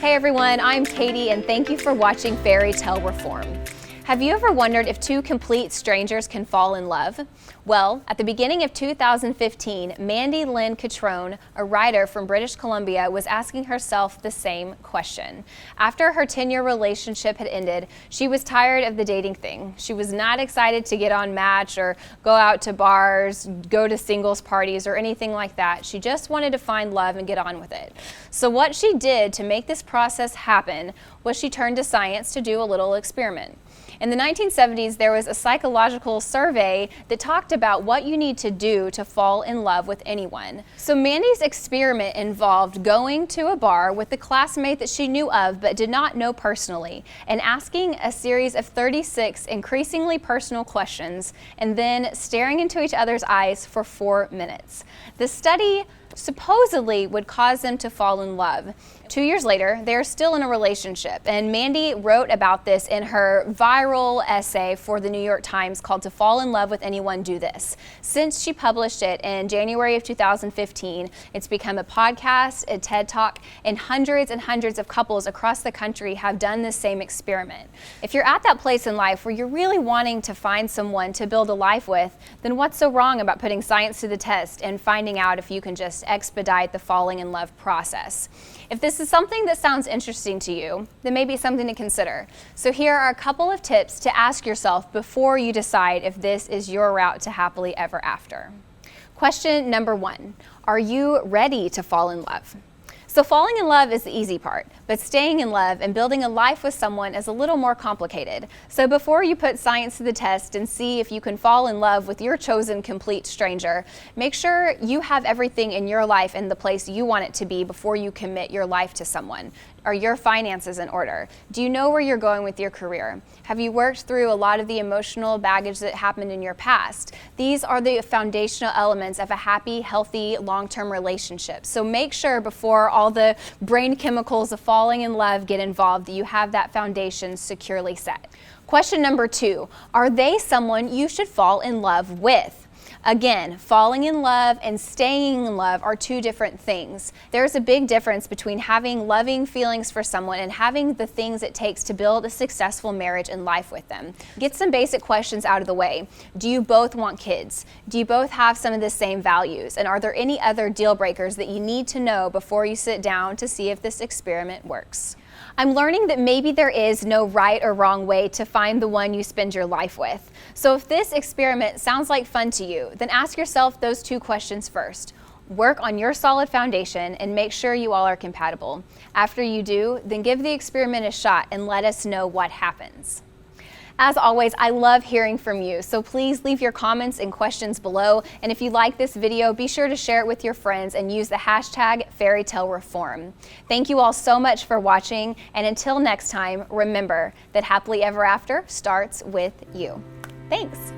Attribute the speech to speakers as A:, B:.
A: Hey everyone, I'm Katie and thank you for watching Fairy Tale Reform. Have you ever wondered if two complete strangers can fall in love? Well, at the beginning of 2015, Mandy Len Catron, a writer from British Columbia, was asking herself the same question. After her 10-year relationship had ended, she was tired of the dating thing. She was not excited to get on Match or go out to bars, go to singles parties, or anything like that. She just wanted to find love and get on with it. So what she did to make this process happen was she turned to science to do a little experiment. In the 1970s, there was a psychological survey that talked about what you need to do to fall in love with anyone. So Mandy's experiment involved going to a bar with a classmate that she knew of but did not know personally, and asking a series of 36 increasingly personal questions, and then staring into each other's eyes for 4 minutes. The study supposedly would cause them to fall in love. 2 years later, they're still in a relationship, and Mandy wrote about this in her viral essay for the New York Times called "To Fall in Love with Anyone, Do This." Since she published it in January of 2015, it's become a podcast, a TED Talk, and hundreds of couples across the country have done this same experiment. If you're at that place in life where you're really wanting to find someone to build a life with, then what's so wrong about putting science to the test and finding out if you can just expedite the falling in love process? If this is something that sounds interesting to you, then maybe something to consider. So here are a couple of tips to ask yourself before you decide if this is your route to happily ever after. Question number 1, are you ready to fall in love? So falling in love is the easy part, but staying in love and building a life with someone is a little more complicated. So before you put science to the test and see if you can fall in love with your chosen complete stranger, make sure you have everything in your life in the place you want it to be before you commit your life to someone. Are your finances in order? Do you know where you're going with your career? Have you worked through a lot of the emotional baggage that happened in your past? These are the foundational elements of a happy, healthy, long-term relationship. So make sure before all the brain chemicals of falling in love get involved that you have that foundation securely set. Question number 2, are they someone you should fall in love with? Again, falling in love and staying in love are two different things. There's a big difference between having loving feelings for someone and having the things it takes to build a successful marriage and life with them. Get some basic questions out of the way. Do you both want kids? Do you both have some of the same values? And are there any other deal breakers that you need to know before you sit down to see if this experiment works? I'm learning that maybe there is no right or wrong way to find the one you spend your life with. So if this experiment sounds like fun to you, then ask yourself those 2 questions first. Work on your solid foundation and make sure you all are compatible. After you do, then give the experiment a shot and let us know what happens. As always, I love hearing from you, so please leave your comments and questions below. And if you like this video, be sure to share it with your friends and use the hashtag #FairyTaleReform. Thank you all so much for watching, and until next time, remember that happily ever after starts with you. Thanks.